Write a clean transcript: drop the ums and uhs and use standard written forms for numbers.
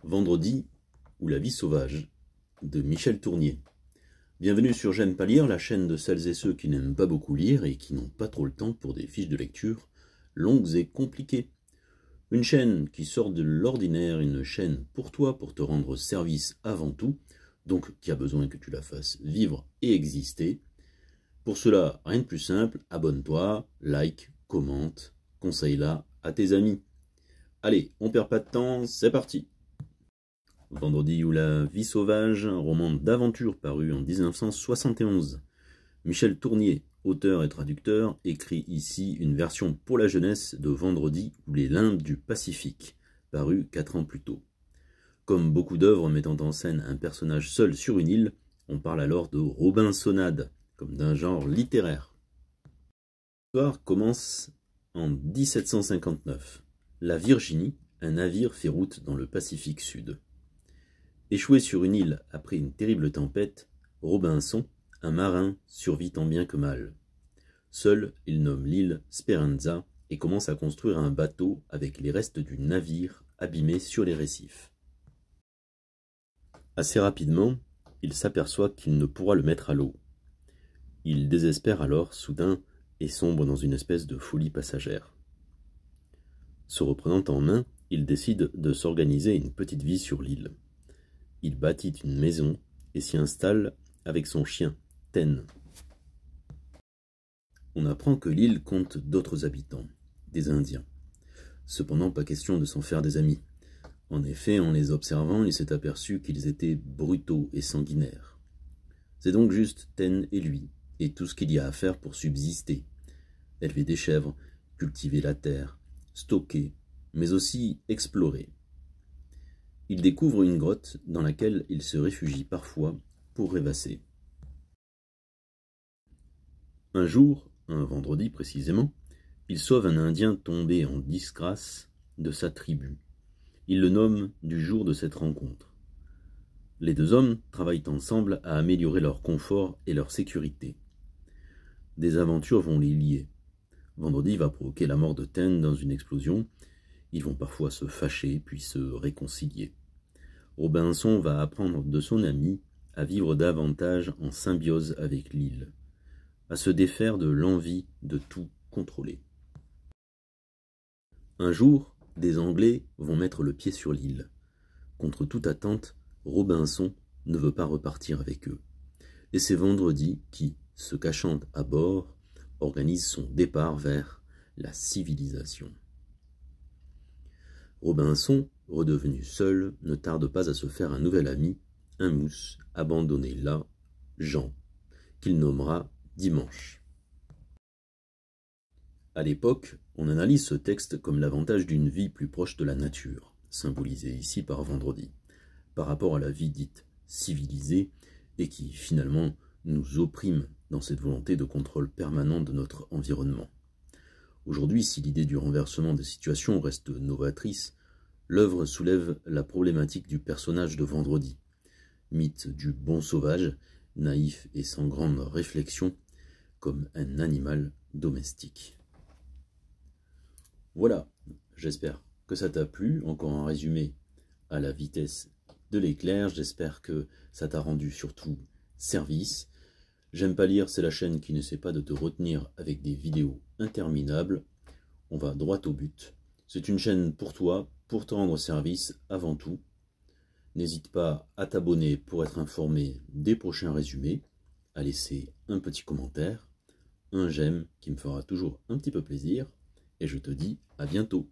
Vendredi ou la vie sauvage de Michel Tournier. Bienvenue sur J'aime pas lire, la chaîne de celles et ceux qui n'aiment pas beaucoup lire et qui n'ont pas trop le temps pour des fiches de lecture longues et compliquées. Une chaîne qui sort de l'ordinaire, une chaîne pour toi, pour te rendre service avant tout, donc qui a besoin que tu la fasses vivre et exister. Pour cela, rien de plus simple, abonne-toi, like, commente, conseille-la à tes amis. Allez, on perd pas de temps, c'est parti. Vendredi ou la vie sauvage, un roman d'aventure paru en 1971. Michel Tournier, auteur et traducteur, écrit ici une version pour la jeunesse de Vendredi ou les limbes du Pacifique, paru 4 ans plus tôt. Comme beaucoup d'œuvres mettant en scène un personnage seul sur une île, on parle alors de Robinsonade, comme d'un genre littéraire. L'histoire commence en 1759. La Virginie, un navire fait route dans le Pacifique Sud. Échoué sur une île après une terrible tempête, Robinson, un marin, survit tant bien que mal. Seul, il nomme l'île Speranza et commence à construire un bateau avec les restes du navire abîmé sur les récifs. Assez rapidement, il s'aperçoit qu'il ne pourra le mettre à l'eau. Il désespère alors soudain et sombre dans une espèce de folie passagère. Se reprenant en main, il décide de s'organiser une petite vie sur l'île. Il bâtit une maison et s'y installe avec son chien, Ten. On apprend que l'île compte d'autres habitants, des Indiens. Cependant, pas question de s'en faire des amis. En effet, en les observant, il s'est aperçu qu'ils étaient brutaux et sanguinaires. C'est donc juste Ten et lui, et tout ce qu'il y a à faire pour subsister. Élever des chèvres, cultiver la terre, stocker, mais aussi explorer. Il découvre une grotte dans laquelle il se réfugie parfois pour rêvasser. Un jour, un vendredi précisément, il sauve un Indien tombé en disgrâce de sa tribu. Il le nomme du jour de cette rencontre. Les deux hommes travaillent ensemble à améliorer leur confort et leur sécurité. Des aventures vont les lier. Vendredi va provoquer la mort de Ten dans une explosion. Ils vont parfois se fâcher puis se réconcilier. Robinson va apprendre de son ami à vivre davantage en symbiose avec l'île, à se défaire de l'envie de tout contrôler. Un jour, des Anglais vont mettre le pied sur l'île. Contre toute attente, Robinson ne veut pas repartir avec eux. Et c'est Vendredi qui, se cachant à bord, organise son départ vers la civilisation. Robinson, redevenu seul, ne tarde pas à se faire un nouvel ami, un mousse, abandonné là, Jean, qu'il nommera Dimanche. À l'époque, on analyse ce texte comme l'avantage d'une vie plus proche de la nature, symbolisée ici par Vendredi, par rapport à la vie dite civilisée, et qui, finalement, nous opprime dans cette volonté de contrôle permanent de notre environnement. Aujourd'hui, si l'idée du renversement des situations reste novatrice, l'œuvre soulève la problématique du personnage de Vendredi, mythe du bon sauvage, naïf et sans grande réflexion, comme un animal domestique. Voilà, j'espère que ça t'a plu. Encore un résumé à la vitesse de l'éclair. J'espère que ça t'a rendu surtout service. J'aime pas lire, c'est la chaîne qui ne sait pas de te retenir avec des vidéos interminables. On va droit au but. C'est une chaîne pour toi, pour te rendre service avant tout. N'hésite pas à t'abonner pour être informé des prochains résumés, à laisser un petit commentaire, un j'aime qui me fera toujours un petit peu plaisir, et je te dis à bientôt.